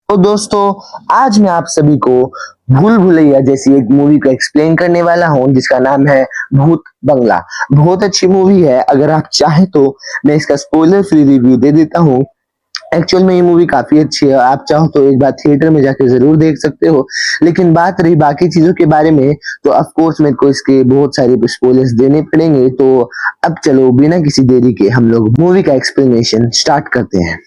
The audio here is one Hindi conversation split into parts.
तो दोस्तों, आज मैं आप सभी को भूल भुलैया जैसी एक मूवी को एक्सप्लेन करने वाला हूँ जिसका नाम है भूत बंगला। बहुत अच्छी मूवी है। अगर आप चाहें तो मैं इसका स्पॉइलर फ्री रिव्यू दे देता हूँ। एक्चुअल में ये मूवी काफी अच्छी है। आप चाहो तो एक बार थिएटर में जाके जरूर देख सकते हो। लेकिन बात रही बाकी चीजों के बारे में, तो ऑफ कोर्स मेरे को इसके बहुत सारे स्पॉयलर्स देने पड़ेंगे। तो अब चलो बिना किसी देरी के हम लोग मूवी का एक्सप्लेनेशन स्टार्ट करते हैं।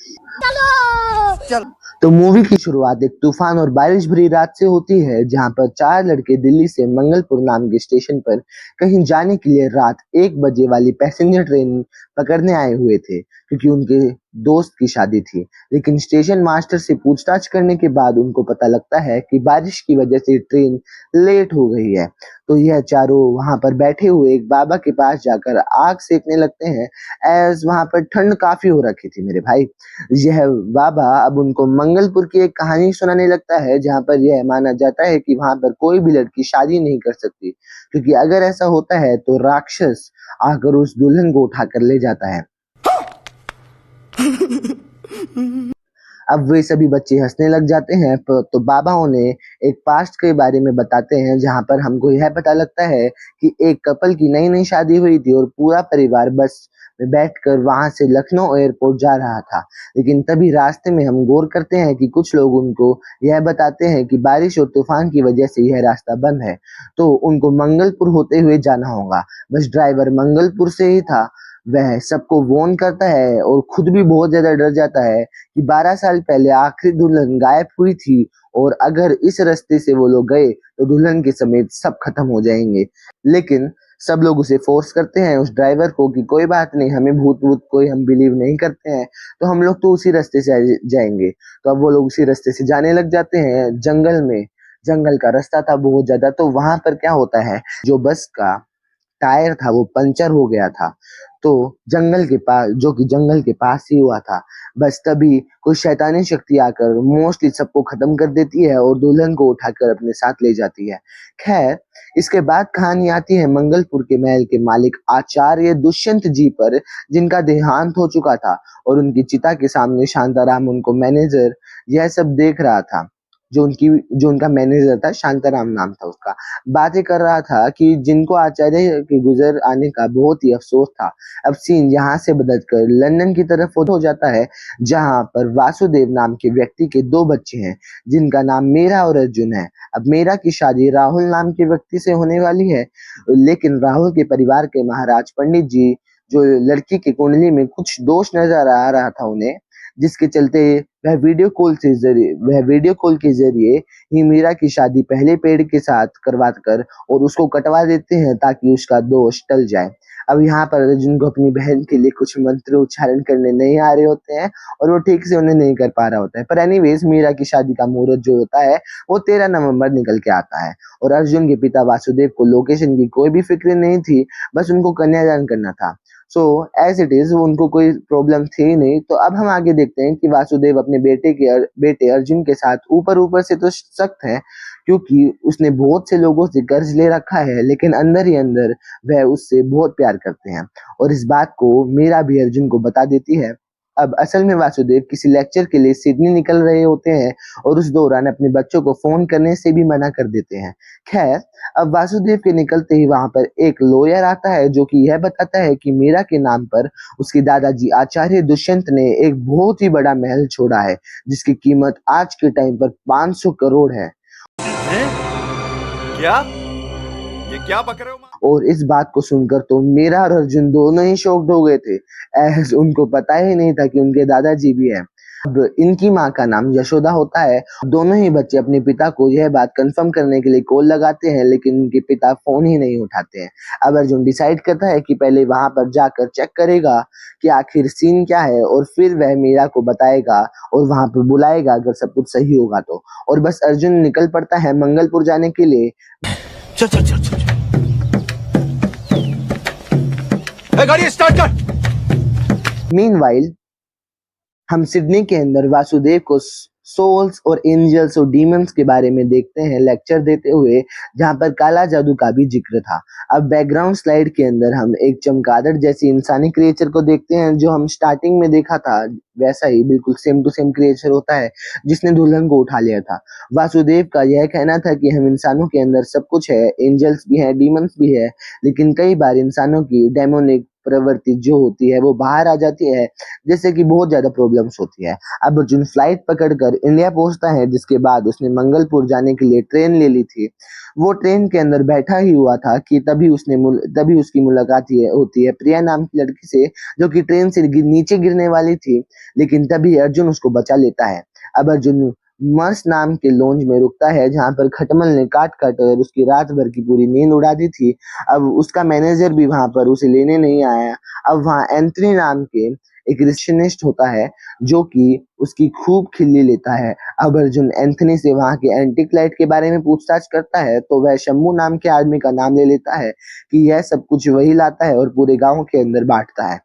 तो मूवी की शुरुआत एक तूफान और बारिश भरी रात से होती है, जहां पर चार लड़के दिल्ली से मंगलपुर नाम के स्टेशन पर कहीं जाने के लिए रात 1 बजे वाली पैसेंजर ट्रेन पकड़ने आए हुए थे, क्योंकि उनके दोस्त की शादी थी। लेकिन स्टेशन मास्टर से पूछताछ करने के बाद उनको पता लगता है कि बारिश की वजह से ट्रेन लेट हो गई है। तो यह चारों वहां पर बैठे हुए एक बाबा के पास जाकर आग सेकने लगते हैं, एज वहां पर ठंड काफी हो रखी थी मेरे भाई। यह बाबा अब उनको मंगलपुर की एक कहानी सुनाने लगता है, जहां पर यह माना जाता है कि वहां पर कोई भी लड़की शादी नहीं कर सकती, क्योंकि अगर ऐसा होता है तो राक्षस आकर उस दुल्हन को उठाकर ले जाता है। अब वे सभी बच्चे हंसने लग जाते हैं। तो बाबा उन्हें एक पास्ट के बारे में बताते हैं, जहां पर हमको यह पता लगता है कि एक कपल की नई नई शादी हुई थी और पूरा परिवार बस में बैठकर वहां से लखनऊ एयरपोर्ट जा रहा था। लेकिन तभी रास्ते में हम गौर करते हैं कि कुछ लोग उनको यह बताते हैं कि बारिश और तूफान की वजह से यह रास्ता बंद है, तो उनको मंगलपुर होते हुए जाना होगा। बस ड्राइवर मंगलपुर से ही था। वह सबको वार्न करता है और खुद भी बहुत ज्यादा डर जाता है कि 12 साल पहले आखिरी दुल्हन गायब हुई थी, और अगर इस रास्ते से वो लोग गए तो दुल्हन के समेत सब खत्म हो जाएंगे। लेकिन सब लोग उसे फोर्स करते हैं, उस ड्राइवर को, कि कोई बात नहीं, हमें भूत वूत कोई हम बिलीव नहीं करते हैं, तो हम लोग तो उसी रास्ते से जाएंगे। तो अब वो लोग उसी रास्ते से जाने लग जाते हैं जंगल में। जंगल का रास्ता था बहुत ज्यादा। तो वहां पर क्या होता है, जो बस का टायर था वो पंचर हो गया था, तो जंगल के पास ही हुआ था। बस तभी कोई शैतानी शक्ति आकर मोस्टली सबको खत्म कर देती है और दुल्हन को उठाकर अपने साथ ले जाती है। खैर, इसके बाद कहानी आती है मंगलपुर के महल के मालिक आचार्य दुष्यंत जी पर, जिनका देहांत हो चुका था, और उनकी चिता के सामने शांताराम, उनको मैनेजर, यह सब देख रहा था। जो उनका मैनेजर था, शांताराम नाम था उसका, बातें कर रहा था कि जिनको आचार्य के गुजर आने का बहुत ही अफसोस था। अब सीन यहाँ से बदलकर लंदन की तरफ हो जाता है, जहाँ पर वासुदेव नाम के व्यक्ति के 2 बच्चे हैं, जिनका नाम मीरा और अर्जुन है। अब मीरा की शादी राहुल नाम के व्यक्ति से होने वाली है, लेकिन राहुल के परिवार के महाराज पंडित जी, जो लड़की की कुंडली में कुछ दोष नजर आ रहा था उन्हें, जिसके चलते वह वीडियो कॉल के जरिए ही मीरा की शादी पहले पेड़ के साथ करवा कर और उसको कटवा देते हैं, ताकि उसका दोष टल जाए। अब यहाँ पर अर्जुन को अपनी बहन के लिए कुछ मंत्र उच्चारण करने नहीं आ रहे होते हैं, और वो ठीक से उन्हें नहीं कर पा रहा होता है। पर एनीवेज, मीरा की शादी का मुहूर्त जो होता है वो 13 नवंबर निकल के आता है, और अर्जुन के पिता वासुदेव को लोकेशन की कोई भी फिक्र नहीं थी, बस उनको कन्यादान करना था। सो एज इट इज, उनको कोई प्रॉब्लम थी नहीं। तो अब हम आगे देखते हैं कि वासुदेव अपने बेटे अर्जुन के साथ ऊपर से तो सख्त है, क्योंकि उसने बहुत से लोगों से कर्ज ले रखा है, लेकिन अंदर ही अंदर वह उससे बहुत प्यार करते हैं, और इस बात को मीरा भी अर्जुन को बता देती है। अब असल में वासुदेव किसी लेक्चर के लिए सिडनी निकल रहे होते हैं, और उस दौरान अपने बच्चों को फोन करने से भी मना कर देते हैं। खैर, अब वासुदेव के निकलते ही वहां पर एक लॉयर आता है, जो कि यह बताता है कि मीरा के नाम पर उसके दादाजी आचार्य दुष्यंत ने एक बहुत ही बड़ा महल छोड़ा है, जिसकी कीमत आज के टाइम पर 500 करोड़ है। क्या? ये क्या बक रहे हो? और इस बात को सुनकर तो मीरा और अर्जुन दोनों ही शॉक्ड हो गए थे, एज उनको पता ही नहीं था कि उनके दादाजी भी हैं। अब इनकी माँ का नाम यशोदा होता है। दोनों ही बच्चे अपने पिता को यह बात कंफर्म करने के लिए कॉल लगाते हैं, लेकिन उनके पिता फोन ही नहीं उठाते हैं। अब अर्जुन डिसाइड करता है कि पहले वहां पर जाकर चेक करेगा कि आखिर सीन क्या है, और फिर वह मीरा को बताएगा और वहां पर बुलाएगा अगर सब कुछ सही होगा तो। और बस अर्जुन निकल पड़ता है मंगलपुर जाने के लिए। चल। गाड़ी स्टार्ट कर। मीनवाइल हम सिडनी के अंदर वासुदेव को सोल्स और एंजल्स और डीमंस के बारे में देखते हैं लेक्चर देते हुए, जहाँ पर काला जादू का भी जिक्र था। अब बैकग्राउंड स्लाइड के अंदर हम एक चमगादड़ जैसी इंसानी क्रिएचर को देखते हैं, जो हम स्टार्टिंग में देखा था वैसा ही बिल्कुल सेम टू सेम क्रिएचर होता है जिसने दुल्हन को उठा लिया था। वासुदेव का यह कहना था कि हम इंसानों के अंदर सब कुछ है, एंजल्स भी है, डीमंस भी है, लेकिन कई बार इंसानों की डेमोनिक प्रवृत्ति जो होती है वो बाहर आ जाती है, जिससे कि बहुत ज्यादा प्रॉब्लम्स होती है। अब अर्जुन फ्लाइट पकड़कर इंडिया पहुंचता है, जिसके बाद उसने मंगलपुर जाने के लिए ट्रेन ले ली थी। वो ट्रेन के अंदर बैठा ही हुआ था कि तभी उसकी मुलाकात होती है प्रिया नाम की लड़की से, जो कि ट्रेन से नीचे गिरने वाली थी, लेकिन तभी अर्जुन उसको बचा लेता है। अब अर्जुन मर्स नाम के लॉन्ज में रुकता है, जहां पर खटमल ने काट काट कर उसकी रात भर की पूरी नींद उड़ा दी थी। अब उसका मैनेजर भी वहां पर उसे लेने नहीं आया। अब वहां एंथनी नाम के एक रिसेप्शनिस्ट होता है, जो कि उसकी खूब खिल्ली लेता है। अब अर्जुन एंथनी से वहां के एंटिक लाइट के बारे में पूछताछ करता है, तो वह शंभू नाम के आदमी का नाम ले लेता है कि यह सब कुछ वही लाता है और पूरे गांव के अंदर बांटता है।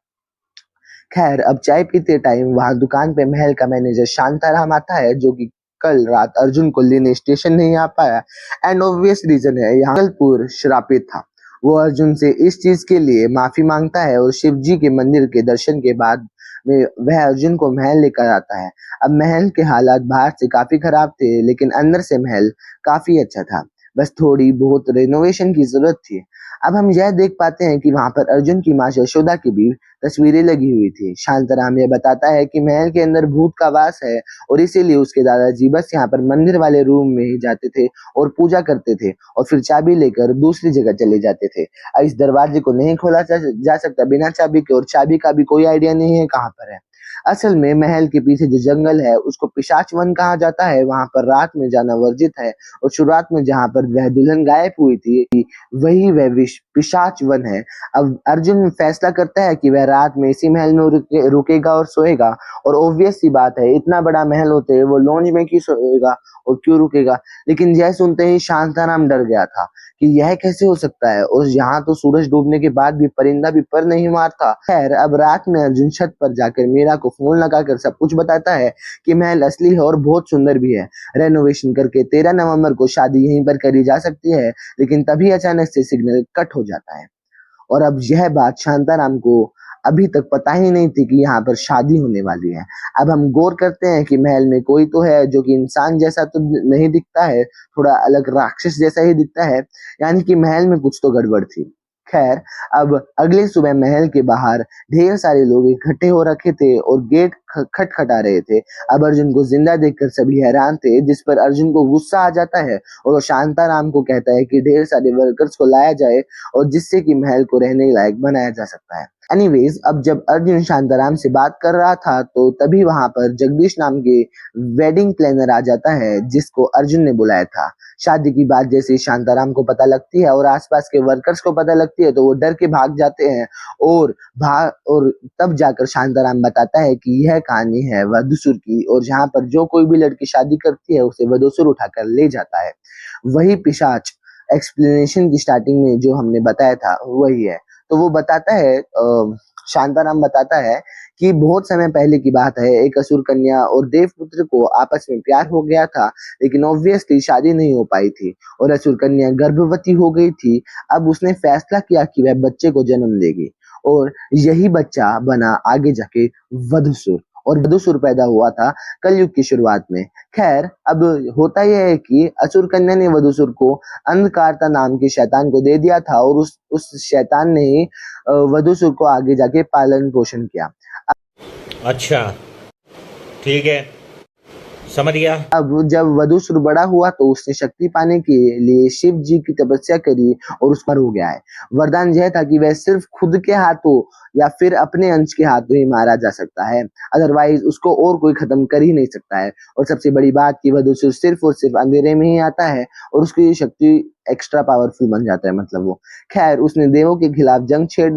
खैर, अब चाय पीते टाइम वहां दुकान पे महल का मैनेजर शांताराम आता है, जो कि कल रात अर्जुन को लेने स्टेशन नहीं आ पाया। एंड ऑब्वियस रीजन है, यहाँ मंगलपुर श्रापित था। वो अर्जुन से इस चीज के लिए माफी मांगता है और शिव जी के मंदिर के दर्शन के बाद में वह अर्जुन को महल लेकर आता है। अब महल के हालात बाहर से काफी खराब थे, लेकिन अंदर से महल काफी अच्छा था, बस थोड़ी बहुत रेनोवेशन की जरूरत थी। अब हम यह देख पाते हैं कि वहां पर अर्जुन की माँ यशोदा की भी तस्वीरें लगी हुई थी। शांताराम यह बताता है कि महल के अंदर भूत का वास है और इसीलिए उसके दादाजी बस यहाँ पर मंदिर वाले रूम में ही जाते थे और पूजा करते थे और फिर चाबी लेकर दूसरी जगह चले जाते थे। इस दरवाजे को नहीं खोला जा सकता बिना चाबी के, और चाबी का भी कोई आइडिया नहीं है कहाँ पर है। असल में महल के पीछे जो जंगल है उसको पिशाच वन कहा जाता है। वहां पर रात में जाना वर्जित है, और शुरुआत में जहां पर वह दुल्हन गायब हुई थी वही वह पिशाच वन है। अब अर्जुन फैसला करता है कि वह रात में इसी महल में रुकेगा और सोएगा, और ऑब्वियस सी बात है, इतना बड़ा महल होते हुए वो लॉन्ज में क्यों सोएगा और क्यों रुकेगा। लेकिन यह सुनते ही शांताराम डर गया था कि यह कैसे हो सकता है, और यहाँ तो सूरज डूबने के बाद भी परिंदा भी पर नहीं मारता। खैर, अब रात में अर्जुन छत पर जाकर मीरा को फोन लगाकर सब कुछ बताता है कि महल असली है और बहुत सुंदर भी है। रेनोवेशन करके 13 नवंबर को शादी यहीं पर करी जा सकती है, लेकिन तभी अचानक से सिग्नल कट हो जाता है। और अब यह बात शांताराम को अभी तक पता ही नहीं थी कि यहाँ पर शादी होने वाली है। अब हम गौर करते हैं कि महल में कोई तो है जो कि इंसान जैसा तो नहीं दिखता है, थोड़ा अलग राक्षस जैसा ही दिखता है, यानी कि महल में कुछ तो गड़बड़ थी। खैर, अब अगले सुबह महल के बाहर ढेर सारे लोग इकट्ठे हो रखे थे और गेट खटखटा रहे थे। अब अर्जुन को जिंदा देखकर सभी हैरान थे, जिस पर अर्जुन को गुस्सा आ जाता है और वो शांताराम को कहता है कि ढेर सारे वर्कर्स को लाया जाए और जिससे कि महल को रहने लायक बनाया जा सकता है। एनीवेज, अब जब अर्जुन शांताराम से बात कर रहा था, तो तभी वहां पर जगदीश नाम के वेडिंग प्लानर आ जाता है, जिसको अर्जुन ने बुलाया था। शादी की बात जैसे शांताराम को पता लगती है और आसपास के वर्कर्स को पता लगती है, तो वो डर के भाग जाते हैं, और तब जाकर शांताराम बताता है कि यह कहानी है वधूसुर की, और जहाँ पर जो कोई भी लड़की शादी करती है उसे वधूसुर उठाकर ले जाता है। वही पिशाच एक्सप्लेनेशन की स्टार्टिंग में जो हमने बताया था वही है। तो वो बताता है, शांताराम बताता है कि बहुत समय पहले की बात है, एक असुर कन्या और देवपुत्र को आपस में प्यार हो गया था, लेकिन ऑब्वियसली शादी नहीं हो पाई थी और असुर कन्या गर्भवती हो गई थी। अब उसने फैसला किया कि वह बच्चे को जन्म देगी, और यही बच्चा बना आगे जाके वधूसुर, और वधूसुर पैदा हुआ था कलयुग की शुरुआत में। खैर, अब होता यह है कि असुर कन्या ने वधूसुर को अंधकारता नाम के शैतान को दे दिया था, और उस शैतान ने ही वधूसुर को आगे जाके पालन पोषण किया। अच्छा, ठीक है, समझ गया। अब जब वधूसुर बड़ा हुआ तो उसने शक्ति पाने के लिए शिव जी की तपस्या करी और उस पर हो गया है। वरदान यह था कि वह सिर्फ खुद के हाथों या फिर अपने अंश के हाथों ही मारा जा सकता है, अदरवाइज उसको और कोई खत्म कर ही नहीं सकता है। और सबसे बड़ी बात कि वधूसुर सिर्फ और सिर्फ अंधेरे में ही आता है और उसकी शक्ति एक्स्ट्रा पावरफुल बन जाता है, मतलब वो। खैर, उसने देवों के खिलाफ जंग छेड़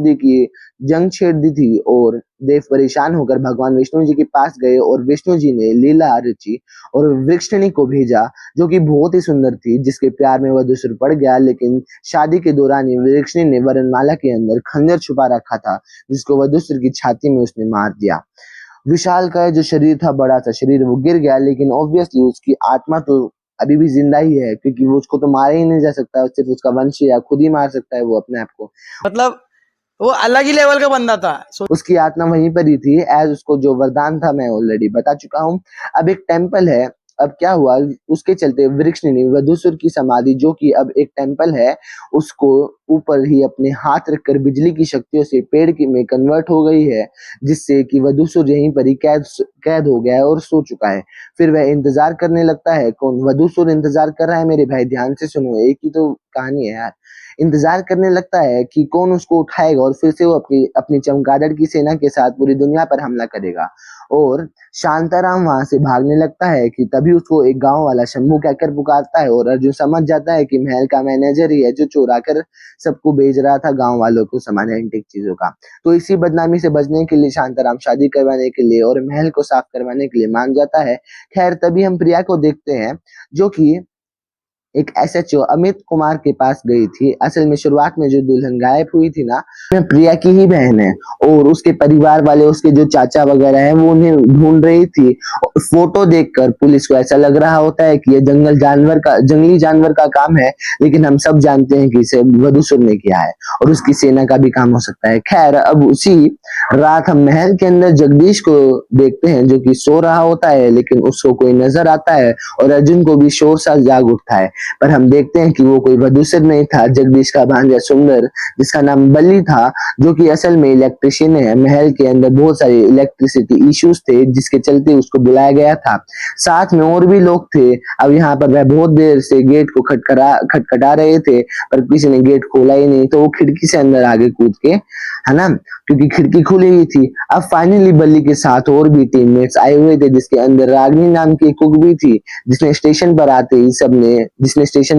दी थी, और देव परेशान होकर भगवान विष्णु जी के पास गए, और विष्णु जी ने लीला रची और वृक्षिणी को भेजा, जो कि बहुत ही सुंदर थी, जिसके प्यार में वधूसुर पड़ गया। लेकिन शादी के दौरान ही वृक्षिणी ने वरनमाला के अंदर खंजर छुपा रखा था, जिसको वधूसुर की छाती में उसने मार दिया। विशालकाय जो शरीर था, बड़ा सा शरीर, वो गिर गया, लेकिन ऑब्वियसली उसकी आत्मा तो अभी भी जिंदा ही है, क्योंकि वो उसको तो मारा ही नहीं जा सकता, सिर्फ उसका वंश या खुद ही मार सकता है वो अपने आप को। मतलब वो अलग ही लेवल का बंदा था। उसकी आत्मा वहीं पर ही थी, एज उसको जो वरदान था मैं ऑलरेडी बता चुका हूँ। अब एक टेम्पल है। अब क्या हुआ, उसके चलते वृक्षनिधि वधूसुर की समाधि, जो कि अब एक टेम्पल है, उसको ऊपर ही अपने हाथ रखकर बिजली की शक्तियों से पेड़ की में कन्वर्ट हो गई है, जिससे कि वधूसुर यहीं पर ही कैद हो गया है और सो चुका है। फिर वह इंतजार करने लगता है। कौन? वधूसुर इंतजार कर रहा है मेरे भाई, ध्यान से सुनो, एक ही तो कहानी है यार। इंतजार करने लगता है कि कौन उसको उठाएगा और फिर से वो अपनी अपनी चमगादड़ की सेना के साथ पूरी दुनिया पर हमला करेगा। और शांताराम वहां से भागने लगता है कि तभी उसको एक गांव वाला शंभू कहकर पुकारता है, और अर्जुन समझ जाता है कि महल का मैनेजर ही है जो चुरा कर सबको भेज रहा था गांव वालों को सामान एंटीक चीजों का। तो इसी बदनामी से बचने के लिए शांताराम शादी करवाने के लिए और महल को साफ करवाने के लिए मान जाता है। खैर, तभी हम प्रिया को देखते हैं, जो कि एक एसएचओ अमित कुमार के पास गई थी। असल में शुरुआत में जो दुल्हन गायब हुई थी ना, वो प्रिया की ही बहन है, और उसके परिवार वाले, उसके जो चाचा वगैरह हैं, वो उन्हें ढूंढ रही थी। फोटो देखकर पुलिस को ऐसा लग रहा होता है कि ये जंगली जानवर का काम है, लेकिन हम सब जानते हैं कि इसे वधूसुर ने किया है और उसकी सेना का भी काम हो सकता है। खैर, अब उसी रात हम महल के अंदर जगदीश को देखते हैं, जो कि सो रहा होता है, लेकिन उसको कोई नजर आता है और अर्जुन को भी शोर सा जाग उठता है। पर हम देखते हैं कि वो कोई वधूसुर नहीं था, जगदीश का भांजा सुंदर, जिसका नाम बल्ली था, जो कि असल में इलेक्ट्रिशियन है। महल के अंदर बहुत सारे इलेक्ट्रिसिटी इश्यूज थे, जिसके चलते उसको बुलाया गया था। साथ में और भी लोग थे। अब यहाँ पर वह बहुत देर से गेट को खटखटा रहे थे, पर किसी ने गेट खोला ही नहीं, तो वो खिड़की से अंदर आगे कूद के, है ना, क्योंकि खिड़की खुली हुई थी। अब फाइनली बल्ली के साथ और भी टीममेट्स आए हुए थे, जिसके अंदर रागिनी नाम की कुक भी थी, जिसने स्टेशन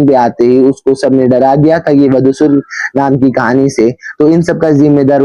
पे आते ही उसको सबने डरा दिया था ये वधूसुर नाम की कहानी से। तो इन सब का जिम्मेदार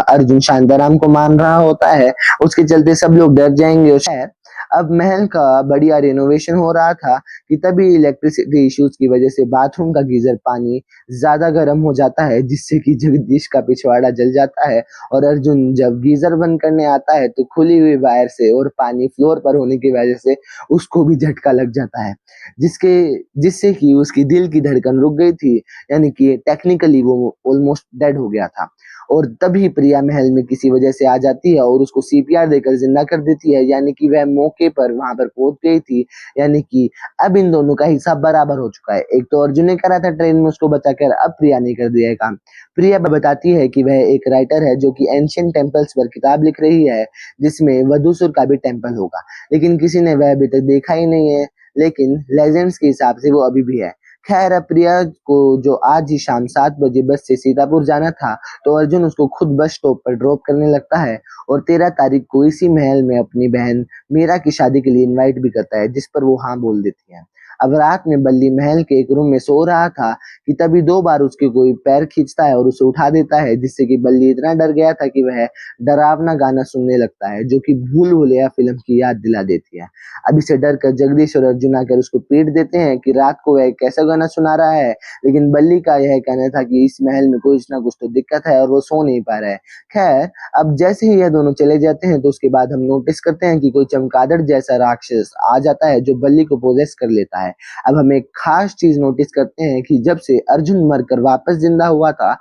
अर्जुन शांताराम को मान रहा होता है। उसके चलते सब लोग डर जाएंगे। और शायद अब महल का बढ़िया रिनोवेशन हो रहा था कि तभी इलेक्ट्रिसिटी इश्यूज की वजह से बाथरूम का गीजर पानी ज्यादा गर्म हो जाता है, जिससे कि जगदीश का पिछवाड़ा जल जाता है। और अर्जुन जब गीजर बंद करने आता है, तो खुली हुई वायर से और पानी फ्लोर पर होने की वजह से उसको भी झटका लग जाता है, जिससे कि उसकी दिल की धड़कन रुक गई थी, यानी कि टेक्निकली वो ऑलमोस्ट डेड हो गया था। और तभी प्रिया महल में किसी वजह से आ जाती है और उसको सीपीआर देकर जिंदा कर देती है, यानी कि वह मौके पर वहां पर पहुंच गई थी। यानी कि अब इन दोनों का हिसाब बराबर हो चुका है। एक तो अर्जुन ने करा था ट्रेन में उसको बचाकर, अब प्रिया ने कर दिया है काम। प्रिया बताती है कि वह एक राइटर है जो कि एंशिएंट टेम्पल्स पर किताब लिख रही है, जिसमें वधूसुर का भी टेम्पल होगा, लेकिन किसी ने वह अभी तक देखा ही नहीं है, लेकिन लेजेंड्स के हिसाब से वो अभी भी है। खैर, प्रिया को जो आज ही शाम 7 बजे बस से सीतापुर जाना था, तो अर्जुन उसको खुद बस स्टॉप पर ड्रॉप करने लगता है और 13 तारीख को इसी महल में अपनी बहन मीरा की शादी के लिए इनवाइट भी करता है, जिस पर वो हाँ बोल देती है। अब रात में बल्ली महल के एक रूम में सो रहा था कि तभी 2 बार उसके कोई पैर खींचता है और उसे उठा देता है, जिससे कि बल्ली इतना डर गया था कि वह डरावना गाना सुनने लगता है, जो कि भूल भुलैया फिल्म की याद दिला देती है। अब इसे डर कर जगदीश और अर्जुन आकर उसको पीट देते हैं कि रात को वह कैसा गाना सुना रहा है, लेकिन बल्ली का यह कहना था कि इस महल में कुछ ना कुछ तो दिक्कत है और वो सो नहीं पा रहा है। खैर, अब जैसे ही यह दोनों चले जाते हैं, तो उसके बाद हम नोटिस करते हैं कि कोई चमगादड़ जैसा राक्षस आ जाता है, जो बल्ली को पोजेस कर लेता है। अब हम एक खास चीज नोटिस करते हैं कि जब से अर्जुन मरकर वापस जिंदा हुआ था,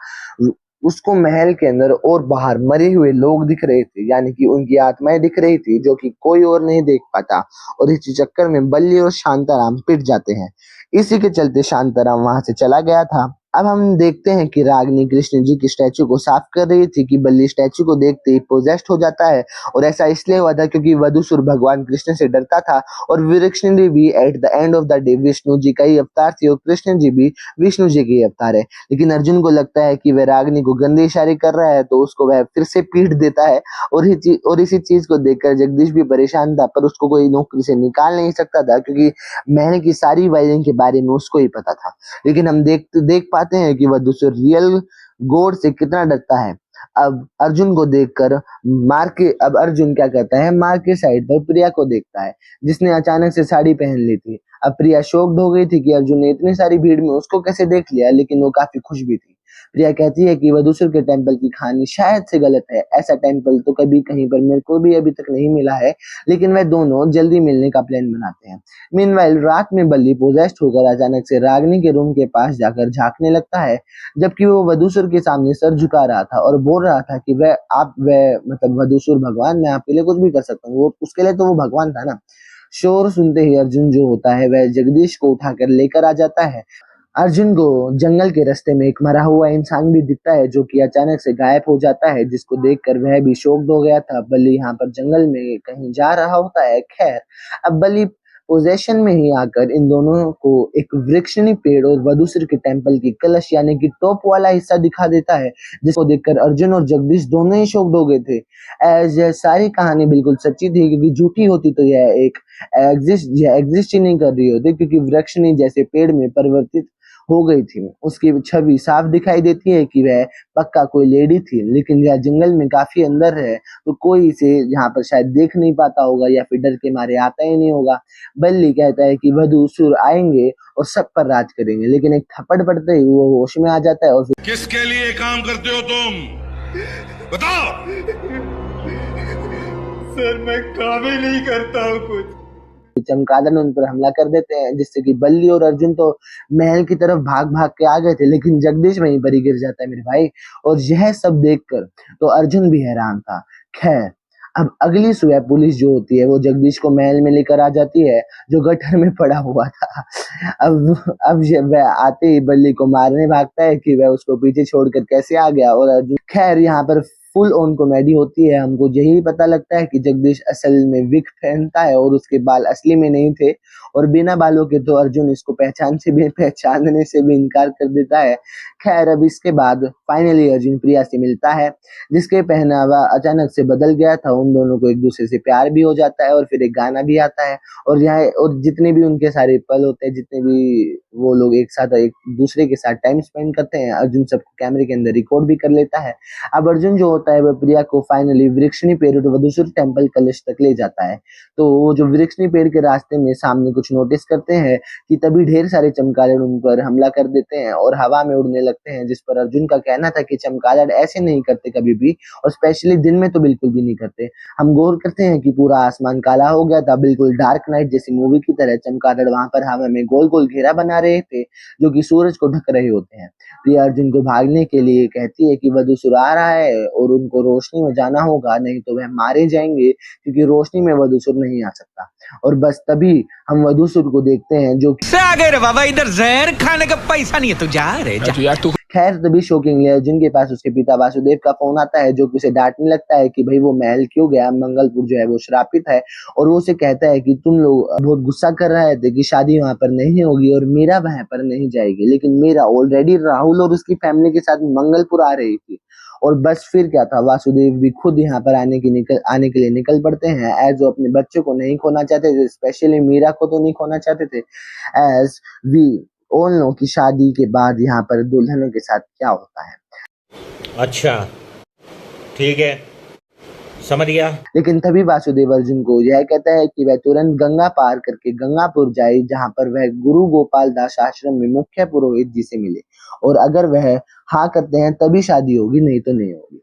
उसको महल के अंदर और बाहर मरे हुए लोग दिख रहे थे, यानी कि उनकी आत्माएं दिख रही थी, जो कि कोई और नहीं देख पाता। और इस चक्कर में बल्ली और शांताराम पिट जाते हैं। इसी के चलते शांताराम वहां से चला गया था। अब हम देखते हैं कि रागिनी कृष्ण जी की स्टैचू को साफ कर रही थी कि बल्ली स्टैचू को देखते ही पोजेस्ड हो जाता है, और ऐसा इसलिए हुआ था क्योंकि वधूसुर भगवान कृष्ण से डरता था। और वृक्षनिधि भी at the end of the day Vishnu ji का ही अवतार थी, और कृष्ण जी भी विष्णु जी के अवतार है। लेकिन अर्जुन को लगता है कि वह रागिनी को गंदे इशारे कर रहा है, तो उसको वह फिर से पीट देता है। और इसी चीज को देखकर जगदीश भी परेशान था, पर उसको कोई नौकरी से निकाल नहीं सकता था, क्योंकि महल की सारी वायरिंग के बारे में उसको ही पता था। लेकिन हम देख पाते हैं कि वधूसुर रियल गॉड से कितना डरता है। अब अर्जुन को देखकर अब अर्जुन क्या करता है, मार के साइड पर प्रिया को देखता है, जिसने अचानक से साड़ी पहन ली थी। अब प्रिया शॉक्ड हो गई थी कि अर्जुन ने इतनी सारी भीड़ में उसको कैसे देख लिया, लेकिन वो काफी खुश भी थी। प्रिया कहती है कि वधूसुर के टेम्पल की कहानी शायद से गलत है, ऐसा टेम्पल तो कभी कहीं पर मेरे को भी अभी तक नहीं मिला है, लेकिन वह दोनों जल्दी मिलने का प्लान बनाते हैं। मीनवाइल रात में बल्ली पोजेस्ड होकर अचानक से रागिनी के रूम के पास जाकर झांकने लगता है, जबकि वो वधूसुर के सामने सर झुका रहा था और बोल रहा था कि वह मतलब वधूसुर भगवान, मैं आपके लिए कुछ भी कर सकता हूँ। वो उसके लिए तो वो भगवान था ना। शोर सुनते ही अर्जुन जो होता है वह जगदीश को उठाकर लेकर आ जाता है। अर्जुन को जंगल के रास्ते में एक मरा हुआ इंसान भी दिखता है जो कि अचानक से गायब हो जाता है, जिसको देखकर वह भी शॉक्ड हो गया था। बल्ली यहाँ पर जंगल में कहीं जा रहा होता है। खैर, अब बल्ली पोजेशन में ही आकर इन दोनों को एक वृक्षणी पेड़ और वधूसुर के टेम्पल की कलश यानी कि टॉप वाला हिस्सा दिखा देता है, जिसको देखकर अर्जुन और जगदीश दोनों ही शॉक्ड हो गए थे। एज यह सारी कहानी बिल्कुल सच्ची थी, क्योंकि झूठी होती तो यह एग्जिस्ट ही नहीं कर रही होती, क्योंकि वृक्षणी जैसे पेड़ में परिवर्तित हो गई थी। उसकी छवि साफ दिखाई देती है कि वह पक्का कोई लेडी थी, लेकिन यह जंगल में काफी अंदर है तो कोई इसे यहाँ पर शायद देख नहीं पाता होगा या फिर डर के मारे आता ही नहीं होगा। बल्ली कहता है कि वधूसुर आएंगे और सब पर राज करेंगे, लेकिन एक थप्पड़ पड़ते ही वो होश में आ जाता है और फिर किसके लिए काम करते हो तुम? बताओ। सर मैं काम ही नहीं करता हूँ कुछ। चमगादड़ उन पर हमला कर देते हैं, जिससे कि बल्ली और अर्जुन तो महल की तरफ भाग भाग के आ गए थे, लेकिन जगदीश वहीं पर ही गिर जाता है मेरे भाई। और यह सब देखकर तो अर्जुन भी हैरान था। खैर, अब अगली सुबह पुलिस जो होती है वो जगदीश को महल में लेकर आ जाती है, जो गटर में पड़ा हुआ था। अब वह आते ही बल्ली को मारने भागता है कि वह उसको पीछे छोड़कर कैसे आ गया। और अर्जुन, खैर यहाँ पर फुल ऑन कॉमेडी होती है। हमको यही पता लगता है कि जगदीश असल में विग पहनता है और उसके बाल असली में नहीं थे, और बिना बालों के तो अर्जुन इसको पहचानने से भी इनकार कर देता है। खैर, अब इसके बाद फाइनली अर्जुन प्रिया से मिलता है, जिसके पहनावा अचानक से बदल गया था। उन दोनों को एक दूसरे से प्यार भी हो जाता है और फिर एक गाना भी आता है। और जितने भी उनके सारे पल होते हैं, जितने भी वो लोग एक साथ एक दूसरे के साथ टाइम स्पेंड करते हैं, अर्जुन सबको कैमरे के अंदर रिकॉर्ड भी कर लेता है। अब अर्जुन जो होता है वह प्रिया को फाइनली वृक्षणी पेड़ और वधूसुर टेम्पल कलश तक ले जाता है। तो वो जो वृक्षणी पेड़ के रास्ते में सामने कुछ नोटिस करते हैं कि तभी ढेर सारे चमगादड़ उन पर हमला कर देते हैं और हवा में उड़ने लगते हैं, जिस पर अर्जुन का कहना था कि चमगादड़ ऐसे नहीं करते कभी भी, और स्पेशली दिन में तो बिल्कुल भी नहीं करते। हम गौर करते हैं कि पूरा आसमान काला हो गया था, बिल्कुल डार्क नाइट जैसी मूवी की तरह। चमगादड़ वहां पर हवा में गोल गोल घेरा बना रहे थे, जो कि सूरज को ढक रहे होते हैं। प्रिया अर्जुन को भागने के लिए कहती है कि वधूसुर आ रहा है और उनको रोशनी में जाना होगा, नहीं तो वह मारे जाएंगे, क्योंकि रोशनी में वधूसुर नहीं आ सकता। और बस तभी हम वधूसुर को देखते हैं, जो से आ गए रे बाबा, इधर जहर खाने का पैसा नहीं है, तू जा रे जा। यार तू। खैर, तभी शॉकिंगली अर्जुन के पास उसके पिता वासुदेव का फोन आता है, जो कि उसे डांटने लगता है कि भाई वो महल क्यों गया, मंगलपुर जो है वो श्रापित है। और वो उसे कहता है कि तुम लोग बहुत गुस्सा कर रहे थे कि शादी वहां पर नहीं होगी और मीरा वहां पर नहीं जाएगी, लेकिन मीरा ऑलरेडी राहुल और उसकी फैमिली के साथ मंगलपुर आ रही थी। और बस फिर क्या था, वासुदेव भी खुद यहाँ पर आने के लिए निकल पड़ते हैं, एज वो अपने बच्चों को नहीं खोना चाहते थे, स्पेशली मीरा को तो नहीं खोना चाहते थे। एज वी ऑल नो कि शादी के बाद यहाँ पर दुल्हनों के साथ क्या होता है। अच्छा, ठीक है, समझ गया। लेकिन तभी वासुदेव अर्जुन को यह कहता है कि वह तुरंत गंगा पार करके गंगापुर जाए, जहाँ पर वह गुरु गोपाल दास आश्रम में मुख्य पुरोहित जी से मिले, और अगर वह हाँ करते हैं तभी शादी होगी, नहीं तो नहीं होगी।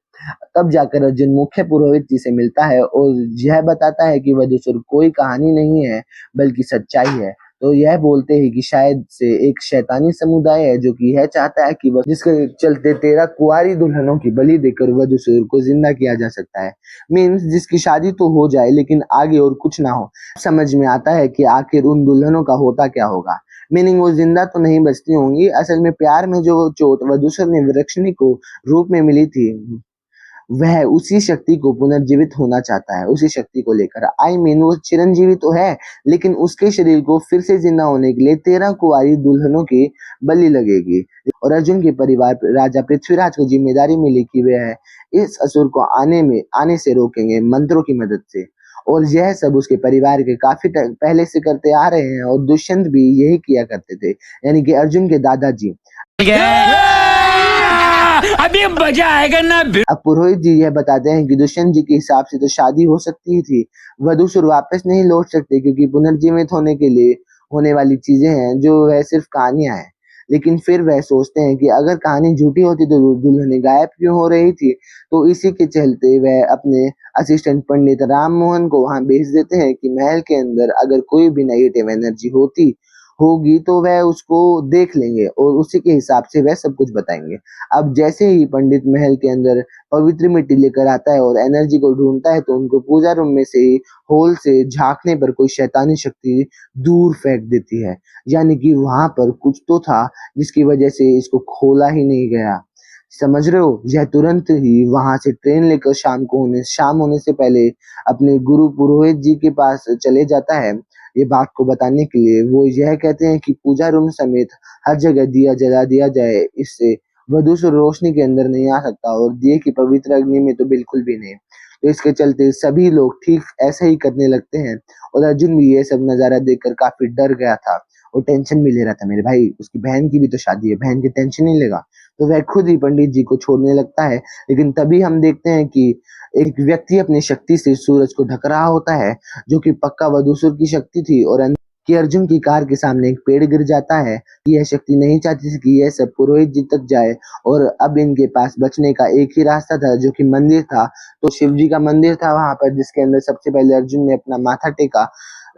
तब जाकर अर्जुन मुख्य पुरोहित जी से मिलता है और यह बताता है कि वधूसुर कोई कहानी नहीं है बल्कि सच्चाई है। तो यह बोलते हैं कि शायद से एक शैतानी समुदाय है जो कि यह चाहता है कि जिसके चलते 13 कुंवारी दुल्हनों की बलि देकर वधूसुर को जिंदा किया जा सकता है। मीन्स जिसकी शादी तो हो जाए लेकिन आगे और कुछ ना हो। समझ में आता है कि आखिर उन दुल्हनों का होता क्या होगा। मीनिंग वो जिंदा तो नहीं बचती होंगी, असल में प्यार में जो चोट वधूसुर ने वृक्षणी को रूप में मिली थी, वह उसी शक्ति को पुनर्जीवित होना चाहता है, उसी शक्ति को लेकर। आई मीन वो चिरंजीवी तो है, लेकिन उसके शरीर को फिर से जिंदा होने के लिए 13 कुंवारी दुल्हनों की बलि लगेगी। और अर्जुन के परिवार राजा पृथ्वीराज को जिम्मेदारी मिली कि वह इस असुर को आने से रोकेंगे मंत्रों की मदद से। और यह सब उसके परिवार के काफी पहले से करते आ रहे हैं, और दुष्यंत भी यही किया करते थे, यानी कि अर्जुन के दादाजी। अभी मजा आएगा ना। अब पुरोहित जी यह बताते हैं कि दुष्यंत जी के हिसाब से तो शादी हो सकती थी, वधूसुर वापस नहीं लौट सकते, क्योंकि पुनर्जीवित होने के लिए होने वाली चीजें हैं जो वह सिर्फ कहानियां हैं। लेकिन फिर वह सोचते हैं कि अगर कहानी झूठी होती तो दुल्हनें गायब क्यों हो रही थी। तो इसी के चलते वह अपने असिस्टेंट पंडित राम मोहन को वहां भेज देते हैं कि महल के अंदर अगर कोई भी नेगेटिव एनर्जी होगी तो वह उसको देख लेंगे और उसी के हिसाब से वह सब कुछ बताएंगे। अब जैसे ही पंडित महल के अंदर पवित्र मिट्टी लेकर आता है और एनर्जी को ढूंढता है तो उनको पूजा रूम में से होल से झांकने पर कोई शैतानी शक्ति दूर फेंक देती है, यानी कि वहां पर कुछ तो था जिसकी वजह से इसको खोला ही नहीं गया। समझ रहे हो? यह तुरंत ही वहां से ट्रेन लेकर शाम होने से पहले अपने गुरु पुरोहित जी के पास चले जाता है ये बात को बताने के लिए। वो यह कहते हैं कि पूजा रूम समेत हर जगह दिया जला दिया जाए, इससे वधूसुर रोशनी के अंदर नहीं आ सकता और दिए की पवित्र अग्नि में तो बिल्कुल भी नहीं। तो इसके चलते सभी लोग ठीक ऐसा ही करने लगते हैं और अर्जुन भी ये सब नजारा देखकर काफी डर गया था और टेंशन भी ले रहा था। मेरे भाई, उसकी बहन की भी तो शादी है, बहन की टेंशन नहीं लेगा। तो वह खुद ही पंडित जी को छोड़ने लगता है। लेकिन तभी हम देखते हैं कि एक व्यक्ति अपनी शक्ति से सूरज को ढक रहा होता है, जो कि पक्का वधूसुर की शक्ति थी। और कि अर्जुन की कार के सामने एक पेड़ गिर जाता है। यह शक्ति नहीं चाहती थी कि यह सब पुरोहित जी तक जाए और अब इनके पास बचने का एक ही रास्ता था, जो कि मंदिर था। तो शिव जी का मंदिर था वहां पर, जिसके अंदर सबसे पहले अर्जुन ने अपना माथा टेका।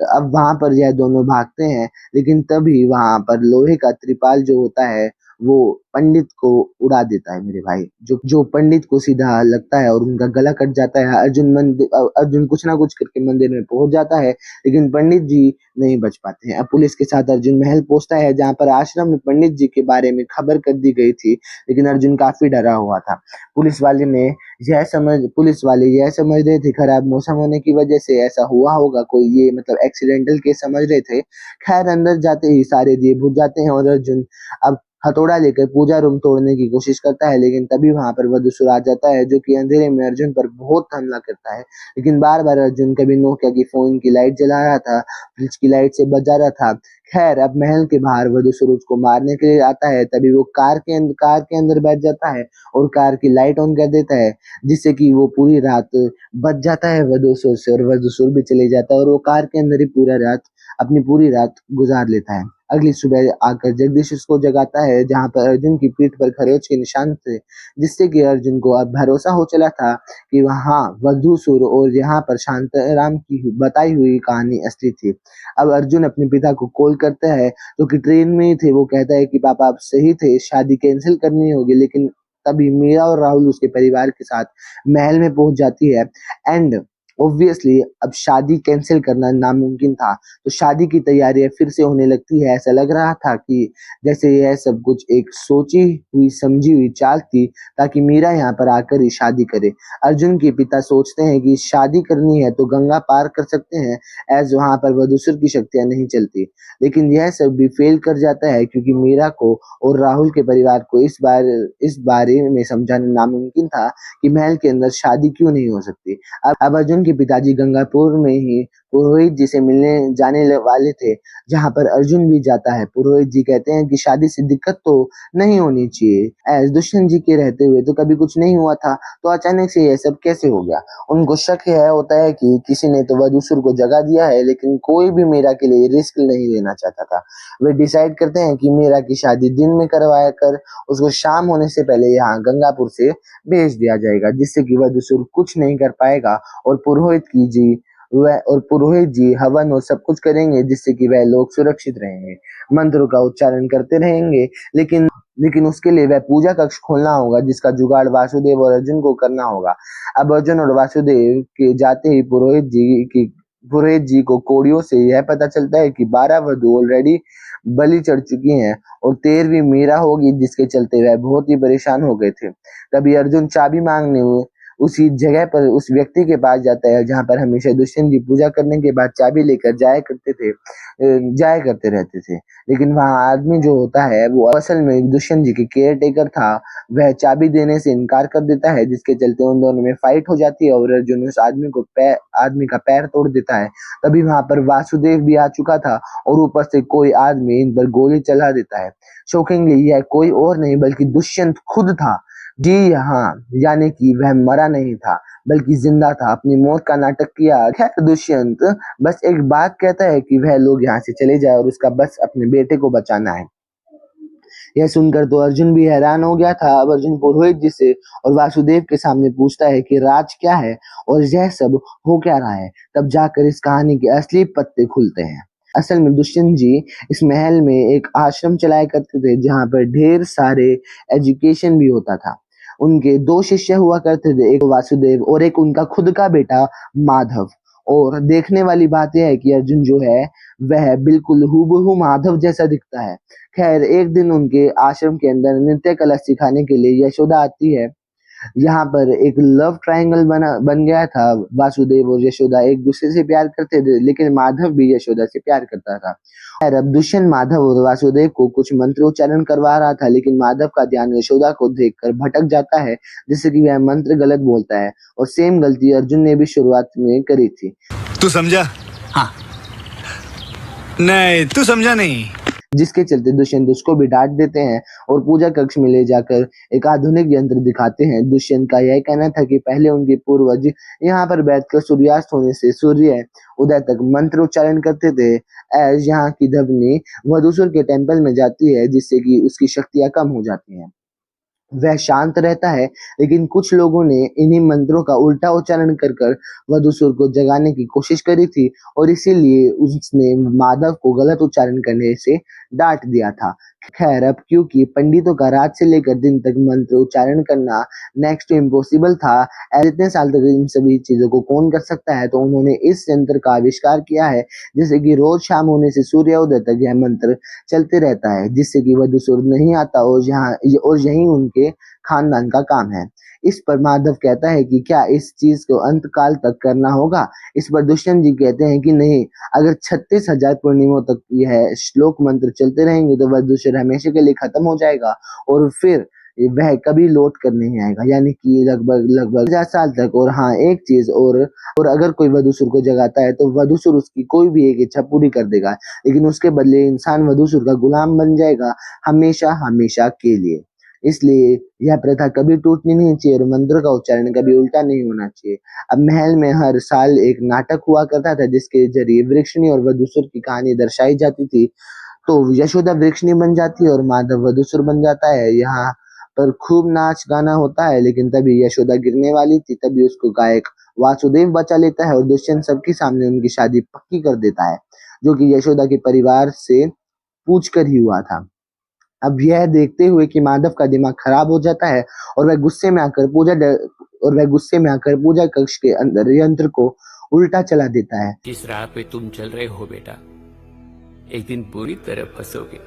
अब वहां पर यह दोनों भागते हैं, लेकिन तभी वहां पर लोहे का त्रिपाल जो होता है वो पंडित को उड़ा देता है मेरे भाई, जो पंडित को सीधा लगता है और उनका गला कट जाता है। अर्जुन कुछ ना कुछ करके मंदिर में पहुंच जाता है, लेकिन पंडित जी नहीं बच पाते हैं। अब पुलिस के साथ अर्जुन महल पहुंचता है, जहां पर आश्रम में पंडित जी के बारे में खबर कर दी गई थी, लेकिन अर्जुन काफी डरा हुआ था। पुलिस वाले यह समझ रहे थे खराब मौसम होने की वजह से ऐसा हुआ होगा, कोई ये मतलब एक्सीडेंटल केस समझ रहे थे। खैर, अंदर जाते ही सारे दिए बुझ जाते हैं और अर्जुन अब हथौड़ा लेकर पूजा रूम तोड़ने की कोशिश करता है, लेकिन तभी वहां पर वधूसुर आ जाता है, जो कि अंधेरे में अर्जुन पर बहुत हमला करता है। लेकिन बार बार अर्जुन कभी नोकिया की फोन की लाइट जला रहा था, फ्रिज की लाइट से बचा रहा था। खैर, अब महल के बाहर वधूसुर उसको मारने के लिए आता है, तभी वो कार के अंदर बैठ जाता है और कार की लाइट ऑन कर देता है, जिससे कि वो पूरी रात बच जाता है वधूसुर से और वधूसुर भी चले जाता है और वो कार के अंदर ही अपनी पूरी रात गुजार लेता है। अगली सुबह आकर जगदीश उसको जगाता है, जहां पर अर्जुन की पीठ पर खरोच के निशान थे, जिससे कि अर्जुन को अब भरोसा हो चला था कि वहां वधूसुर और यहाँ पर शांताराम की बताई हुई कहानी असली थी। अब अर्जुन अपने पिता को कॉल करता है, जो कि ट्रेन में ही थे। वो कहता है कि पापा आप सही थे, शादी कैंसिल करनी होगी। लेकिन तभी मीरा और राहुल उसके परिवार के साथ महल में पहुंच जाती है एंड ऑब्वियसली अब शादी कैंसिल करना नामुमकिन था। तो शादी की तैयारियां फिर से होने लगती है। ऐसा लग रहा था कि जैसे यह सब कुछ एक सोची हुई समझी हुई चाल थी, ताकि मीरा यहाँ पर आकर ही शादी करे। अर्जुन के पिता सोचते हैं कि शादी करनी है तो गंगा पार कर सकते हैं, एज वहां पर वधूसुर की शक्तियां नहीं चलती। लेकिन यह सब भी फेल कर जाता है, क्योंकि मीरा को और राहुल के परिवार को इस बारे में समझाना नामुमकिन था कि महल के अंदर शादी क्यों नहीं हो सकती। अब अर्जुन के पिताजी गंगापुर में ही पुरोहित जी से मिलने जाने वाले थे, जहां पर अर्जुन भी जाता है। पुरोहित जी कहते हैं कि शादी से दिक्कत तो नहीं होनी चाहिए, एज दुष्यंत जी के रहते हुए तो कभी कुछ नहीं हुआ था, तो अचानक से यह सब कैसे हो गया। उनको शक होता है कि किसी ने तो वधूसुर को जगा दिया है, लेकिन कोई भी मीरा के लिए रिस्क नहीं लेना चाहता था। वे डिसाइड करते हैं कि मीरा की शादी दिन में करवाया कर उसको शाम होने से पहले यहाँ गंगापुर से भेज दिया जाएगा, जिससे कि वधूसुर कुछ नहीं कर पाएगा और पुरोहित जी हवन और सब कुछ करेंगे, जिससे कि वह लोग सुरक्षित रहेंगे, मंत्रों का उच्चारण करते रहेंगे। लेकिन उसके लिए वह पूजा कक्ष खोलना होगा, जिसका जुगाड़ वासुदेव और अर्जुन को करना होगा। अब अर्जुन और वासुदेव के जाते ही पुरोहित जी को कोड़ियों से यह पता चलता है कि 12 वधू ऑलरेडी बलि चढ़ चुकी हैं और 13वीं मीरा होगी, जिसके चलते वह बहुत ही परेशान हो गए थे। तभी अर्जुन चाबी मांगने उसी जगह पर उस व्यक्ति के पास जाता है, जहां पर हमेशा दुष्यंत जी पूजा करने के बाद चाबी लेकर जाया करते रहते थे। लेकिन वहां आदमी जो होता है वो असल में दुष्यंत जी के केयर टेकर था। वह चाबी देने से इनकार कर देता है, जिसके चलते उन दोनों में फाइट हो जाती है और अर्जुन उस आदमी का पैर तोड़ देता है। तभी वहां पर वासुदेव भी आ चुका था और ऊपर से कोई आदमी इन पर गोली चला देता है। शॉकिंगली यह कोई और नहीं बल्कि दुष्यंत खुद था। जी हाँ, यानी कि वह मरा नहीं था बल्कि जिंदा था, अपनी मौत का नाटक किया। खैर, दुष्यंत बस एक बात कहता है कि वह लोग यहाँ से चले जाए और उसका बस अपने बेटे को बचाना है। यह सुनकर तो अर्जुन भी हैरान हो गया था। अब अर्जुन पुरोहित जी से और वासुदेव के सामने पूछता है कि राज क्या है और यह सब हो क्या रहा है। तब जाकर इस कहानी के असली पत्ते खुलते हैं। असल में दुष्यंत जी इस महल में एक आश्रम चलाया करते थे जहाँ पर ढेर सारे एजुकेशन भी होता था। उनके 2 शिष्य हुआ करते थे, एक वासुदेव और एक उनका खुद का बेटा माधव। और देखने वाली बात यह है कि अर्जुन जो है वह बिल्कुल हूबहू माधव जैसा दिखता है। खैर एक दिन उनके आश्रम के अंदर नृत्य कला सिखाने के लिए यशोदा आती है। यहाँ पर एक लव ट्रायंगल बन गया था। वासुदेव और यशोदा एक दूसरे से प्यार करते थे, लेकिन माधव भी यशोदा से प्यार करता था। खैर अब दुष्यंत माधव और वासुदेव को कुछ मंत्रोच्चारण करवा रहा था, लेकिन माधव का ध्यान यशोदा को देखकर भटक जाता है, जिससे कि वह मंत्र गलत बोलता है। और सेम गलती अर्जुन ने भी शुरुआत में करी थी। तू समझा? हाँ। नहीं, तू समझा नहीं। जिसके चलते दुष्यंत उसको भी डांट देते हैं और पूजा कक्ष में ले जाकर एक आधुनिक यंत्र दिखाते हैं। दुष्यंत का यह कहना था कि पहले उनके पूर्वज यहाँ पर बैठकर सूर्यास्त होने से सूर्य उदय तक मंत्र उच्चारण करते थे। एज यहाँ की ध्वनि वधूसुर के टेम्पल में जाती है, जिससे कि उसकी शक्तियां कम हो जाती हैं। वह शांत रहता है, लेकिन कुछ लोगों ने इन्हीं मंत्रों का उल्टा उच्चारण कर कर वधूसुर को जगाने की कोशिश करी थी और इसीलिए उसने माधव को गलत उच्चारण करने से डांट दिया था। खैर अब क्योंकि पंडितों का रात से लेकर दिन तक मंत्र उच्चारण करना नेक्स्ट टू इम्पॉसिबल था, इतने साल तक इन सभी चीजों को कौन कर सकता है, तो उन्होंने इस यंत्र का आविष्कार किया है, जिससे कि रोज शाम होने से सूर्योदय तक यह मंत्र चलते रहता है, जिससे कि वधूसुर नहीं आता और यही उनके खानदान का काम है। इस पर माधव कहता है कि क्या इस चीज को अंत काल तक करना होगा। इस पर दुष्यंत जी कहते हैं कि नहीं, अगर 36,000 पूर्णिमों तक यह श्लोक मंत्र चलते रहेंगे तो वधूसुर हमेशा के लिए खत्म हो जाएगा और फिर वह कभी लौट कर नहीं आएगा, यानी कि लगभग 1000 साल तक। और हाँ एक चीज और अगर कोई वधूसुर को जगाता है तो वधूसुर उसकी कोई भी एक इच्छा पूरी कर देगा, लेकिन उसके बदले इंसान वधूसुर का गुलाम बन जाएगा हमेशा हमेशा के लिए। इसलिए यह प्रथा कभी टूटनी नहीं चाहिए और मंत्र का उच्चारण कभी उल्टा नहीं होना चाहिए। अब महल में हर साल एक नाटक हुआ करता था, जिसके जरिए वृक्षणी और वधूसुर की कहानी दर्शाई जाती थी। तो यशोदा वृक्षणी बन जाती है और माधव वधूसुर बन जाता है। यहाँ पर खूब नाच गाना होता है, लेकिन तभी यशोदा गिरने वाली थी, तभी उसको गायक वासुदेव बचा लेता है और दुष्यंत सबके सामने उनकी शादी पक्की कर देता है, जो कि यशोदा के परिवार से पूछ कर ही हुआ था। अब यह देखते हुए कि माधव का दिमाग खराब हो जाता है और वह गुस्से में आकर पूजा कक्ष के अंदर यंत्र को उल्टा चला देता है। जिस राह पे तुम चल रहे हो बेटा, एक दिन पूरी तरह फंसोगे।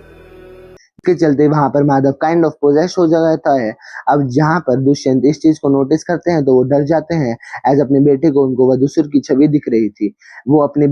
के चलते वहां पर माधव काइंड ऑफ पोजेस हो जाता है। अब जहां पर दुष्यंत इस चीज को नोटिस करते हैं तो वो डर जाते हैं, एज अपने बेटे को उनको वधूसुर की छवि दिख रही थी। वो अपने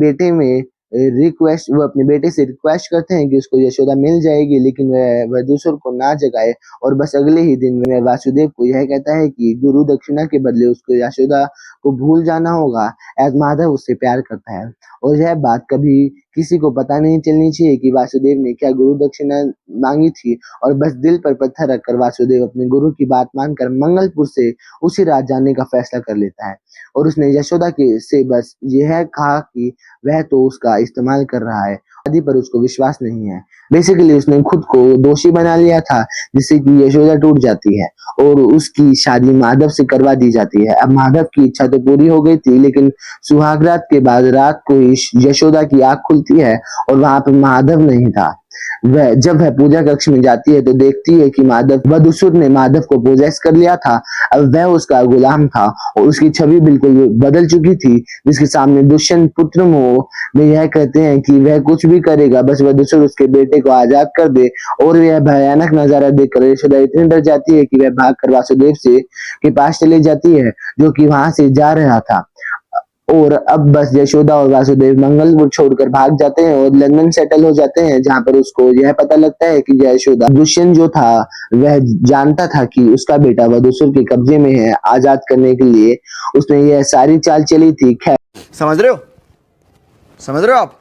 बेटे से रिक्वेस्ट करते हैं कि उसको यशोदा मिल जाएगी, लेकिन वह वधूसुर को ना जगाए और बस अगले ही दिन में वासुदेव को यह कहता है कि गुरु दक्षिणा के बदले उसको यशोदा को भूल जाना होगा, एज माधव उससे प्यार करता है। और यह बात कभी किसी को पता नहीं चलनी चाहिए कि वासुदेव ने क्या गुरु दक्षिणा मांगी थी। और बस दिल पर पत्थर रखकर वासुदेव अपने गुरु की बात मानकर मंगलपुर से उसी रात जाने का फैसला कर लेता है। और उसने यशोदा से बस यह कहा कि वह तो उसका इस्तेमाल कर रहा है, शादी पर उसको विश्वास नहीं है। बेसिकली उसने खुद को दोषी बना लिया था, जिससे कि यशोदा टूट जाती है और उसकी शादी माधव से करवा दी जाती है। अब माधव की इच्छा तो पूरी हो गई थी, लेकिन सुहागरात के बाद रात को ही यशोदा की आंख खुलती है और वहां पर माधव नहीं था। जब वह पूजा कक्ष में जाती है तो देखती है कि वधूसुर ने माधव को पोजेस कर लिया था। अब वह उसका गुलाम था और उसकी छवि बिल्कुल बदल चुकी थी, जिसके सामने दुष्यंत पुत्र मोह में यह कहते हैं कि वह कुछ भी करेगा, बस वधूसुर उसके बेटे को आजाद कर दे। और यह भयानक नजारा देखकर यशोदा इतनी डर जाती है कि वह भागकर वासुदेव के पास चली जाती है, जो कि वहां से जा रहा था। और अब बस यशोदा और वासुदेव मंगलपुर छोड़कर भाग जाते हैं और लंदन सेटल हो जाते हैं, जहां पर उसको यह पता लगता है कि यशोदा दुष्यंत जो था वह जानता था कि उसका बेटा वधूसुर के कब्जे में है। आजाद करने के लिए उसने यह सारी चाल चली थी। खैर समझ रहे हो आप?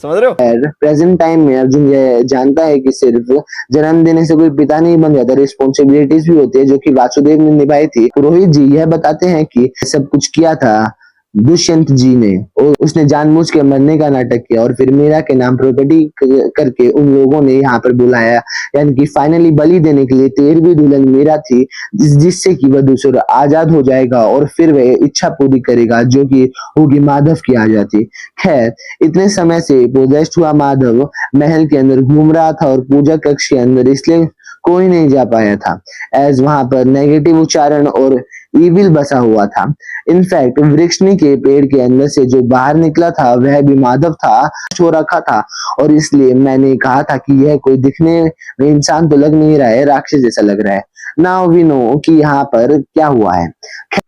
प्रेजेंट टाइम में अर्जुन यह जानता है कि सिर्फ जन्म देने से कोई पिता नहीं बन जाता, रिस्पॉन्सिबिलिटीज भी होती है, जो कि वासुदेव ने निभाई थी। पुरोहित जी यह बताते हैं कि सब कुछ किया था दुष्यंत जी ने, और उसने जानबूझ के मरने का नाटक किया और फिर मीरा के नाम प्रॉपर्टी करके उन लोगों ने यहाँ पर बुलाया, यानी कि फाइनली बलि देने के लिए 13वीं दुल्हन मीरा थी, जिससे कि वधूसुर आजाद हो जाएगा और फिर वह इच्छा पूरी करेगा जो कि होगी माधव की आजादी। खैर, इतने समय से पोजेस्ट हुआ माधव महल के अंदर घूम रहा था और पूजा कक्ष के अंदर इसलिए कोई नहीं जा पाया था, एज वहां पर नेगेटिव उच्चारण और ईविल बसा हुआ था। इनफैक्ट वृक्षनी के पेड़ के अंदर से जो बाहर निकला था वह भी माधव था, हो रखा था, और इसलिए मैंने कहा था कि यह कोई दिखने में इंसान तो लग नहीं रहा है, राक्षस जैसा लग रहा है। नाउ वी नो कि यहाँ पर क्या हुआ है।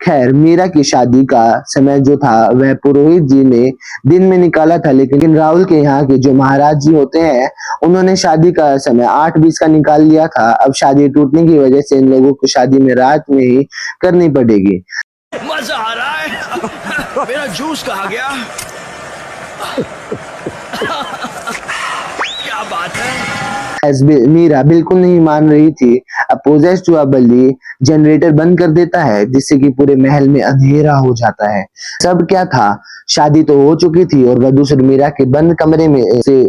खैर, मीरा की शादी का समय जो था वह पुरोहित जी ने दिन में निकाला था, लेकिन राहुल के यहाँ के जो महाराज जी होते हैं उन्होंने शादी का समय 8:20 का निकाल लिया था। अब शादी टूटने की वजह से इन लोगों को शादी में रात में ही करनी पड़ेगी। मजा आ रहा है। मेरा जूस कहाँ गया? क्या बात है। मीरा बिल्कुल नहीं मान रही थी। अब पोजेस्ड हुआ बलि जनरेटर बंद कर देता है, जिससे कि पूरे महल में अंधेरा हो जाता है। सब क्या था, शादी तो हो चुकी थी और वधूसुर मीरा के बंद कमरे में से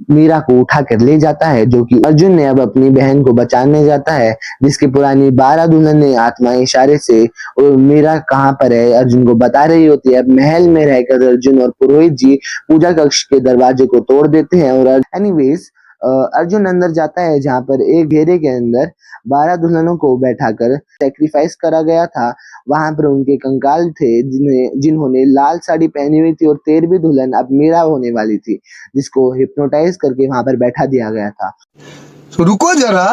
मीरा को उठा कर ले जाता है, जो कि अर्जुन ने अब अपनी बहन को बचाने जाता है, जिसकी पुरानी 12 दुल्हन ने आत्मा इशारे से मीरा कहाँ पर है अर्जुन को बता रही होती है। अब महल में रहकर अर्जुन और पुरोहित जी पूजा कक्ष के दरवाजे को तोड़ देते हैं और एनीवेज अर्जुन अंदर जाता है, जहाँ पर एक घेरे के अंदर 12 दुल्हनों को बैठाकर सेक्रीफाइस करा गया था। वहां पर उनके कंकाल थे जिन्होंने लाल साड़ी पहनी हुई थी, और 13वीं दुल्हन अब मीरा होने वाली थी, जिसको हिप्नोटाइज करके वहां पर बैठा दिया गया था। तो रुको जरा,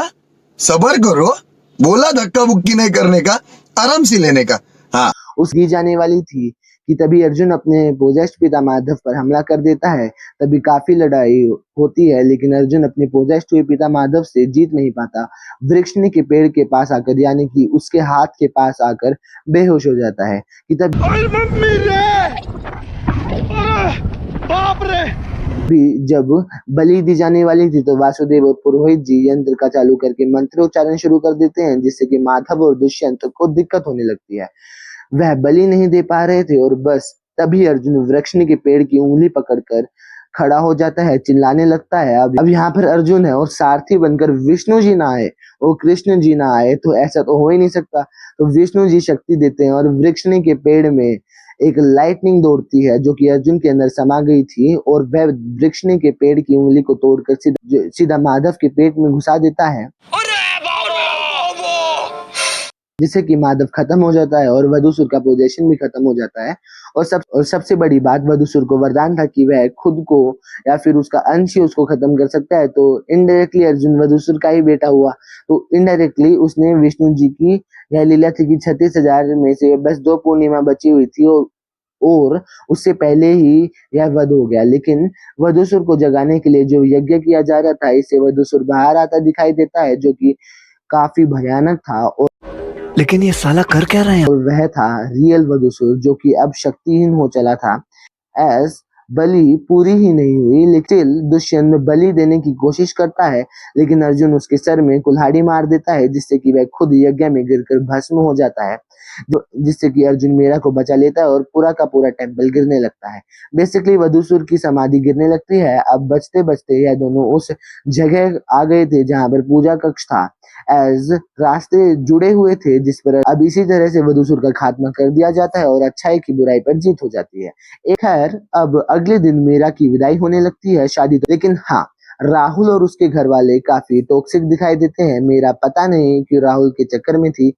सबर करो, बोला धक्का बुक्की नहीं करने का, आराम से लेने का। हाँ, उस दी जाने वाली थी कि तभी अर्जुन अपने पोजेस्ट पिता माधव पर हमला कर देता है। तभी काफी लड़ाई होती है, लेकिन अर्जुन अपने पोजेस्ट हुए पिता माधव से जीत नहीं पाता। वृक्षनी के पेड़ के पास आकर, यानी कि उसके हाथ के पास आकर बेहोश हो जाता है कि तब भी जब बलि दी जाने वाली थी तो वासुदेव और पुरोहित जी यंत्र का चालू करके मंत्रोच्चारण शुरू कर देते हैं, जिससे कि माधव और दुष्यंत को दिक्कत होने लगती है। वह बलि नहीं दे पा रहे थे और बस तभी अर्जुन वृक्षनी के पेड़ की उंगली पकड़कर खड़ा हो जाता है, चिल्लाने लगता है। अब यहाँ पर अर्जुन है और सारथी बनकर विष्णु जी ना आए और कृष्ण जी ना आए तो ऐसा तो हो ही नहीं सकता। तो विष्णु जी शक्ति देते हैं और वृक्षनी के पेड़ में एक लाइटनिंग दौड़ती है, जो कि अर्जुन के अंदर समा गई थी, और वह वृक्षनी के पेड़ की उंगली को तोड़कर सीधा माधव के पेट में घुसा देता है, जिससे कि माधव खत्म हो जाता है और वधूसुर का पोजेशन भी खत्म हो जाता है। और सबसे बड़ी बात, वधूसुर को वरदान था कि वह खुद को या फिर उसका अंश ही उसको खत्म कर सकता है, तो इनडायरेक्टली अर्जुन वधूसुर का ही बेटा हुआ। तो इनडायरेक्टली उसने विष्णु जी की यह लीला थी कि 36,000 में से बस 2 पूर्णिमा बची हुई थी और उससे पहले ही यह वध हो गया। लेकिन वधूसुर को जगाने के लिए जो यज्ञ किया जा रहा था, इससे वधूसुर बाहर आता दिखाई देता है, जो कि काफी भयानक था। और लेकिन ये साला कर क्या रहे हैं? और वह था रियल वधूसुर, जो कि अब शक्तिहीन हो चला था। एज बलि पूरी ही नहीं हुई, लेकिन दुष्यंत बलि देने की कोशिश करता है, लेकिन अर्जुन उसके सर में कुल्हाड़ी मार देता है, जिससे कि वह खुद यज्ञ में गिरकर भस्म हो जाता है, जिससे कि अर्जुन मीरा को बचा लेता है और पूरा का पूरा टेम्पल गिरने लगता है। बेसिकली वधूसुर की समाधि गिरने लगती है। अब बचते बचते यह दोनों उस जगह आ गए थे जहां पर पूजा कक्ष था, एज रास्ते जुड़े हुए थे, जिस पर अब इसी तरह से वधूसुर का खात्मा कर दिया जाता है और अच्छाई की बुराई पर जीत हो जाती है। खैर, अब अगले दिन मीरा की विदाई होने लगती है शादी, लेकिन हाँ, राहुल और उसके घर वाले काफी टॉक्सिक दिखाई देते हैं। मेरा पता नहीं क्यों राहुल के चक्कर में थी,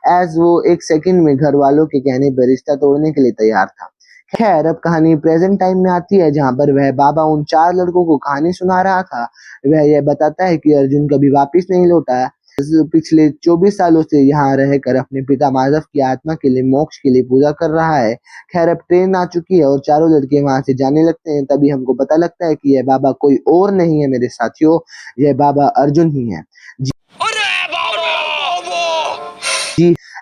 एज वो एक सेकंड में घर वालों के कहने पर रिश्ता तोड़ने के लिए तैयार था। खैर, अब कहानी प्रेजेंट टाइम में आती है, जहां पर वह बाबा उन 4 लड़कों को कहानी सुना रहा था। वह यह बताता है कि अर्जुन कभी वापिस नहीं लौटा, पिछले 24 सालों से यहाँ रहकर अपने पिता माधव की आत्मा के लिए, मोक्ष के लिए पूजा कर रहा है। खैर, अब ट्रेन आ चुकी है और चारों लड़के वहां से जाने लगते हैं। तभी हमको पता लगता है कि यह बाबा कोई और नहीं है मेरे साथियों, यह बाबा अर्जुन ही है जी।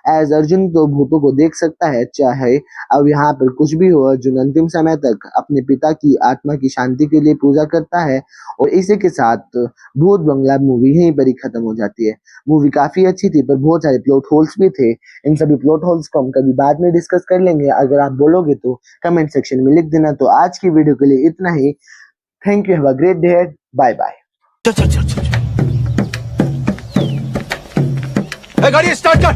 एज अर्जुन तो भूतों को देख सकता है। चाहे अब यहाँ पर कुछ भी हो, अर्जुन अंतिम समय तक अपने पिता की आत्मा की शांति के लिए पूजा करता है। और इसी के साथ भूत बंगला मूवी यहीं पर ही खत्म हो जाती है। मूवी काफी अच्छी थी पर बहुत सारे प्लॉट होल्स भी थे। इन सभी प्लॉट होल्स को हम कभी बाद में डिस्कस कर लेंगे। अगर आप बोलोगे तो कमेंट सेक्शन में लिख देना। तो आज की वीडियो के लिए इतना ही। Thank you, have a great day, bye bye. गाड़ी स्टार्ट कर।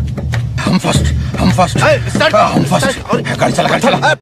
हम फर्स्ट स्टार्ट हम फर्स्ट गाड़ी चला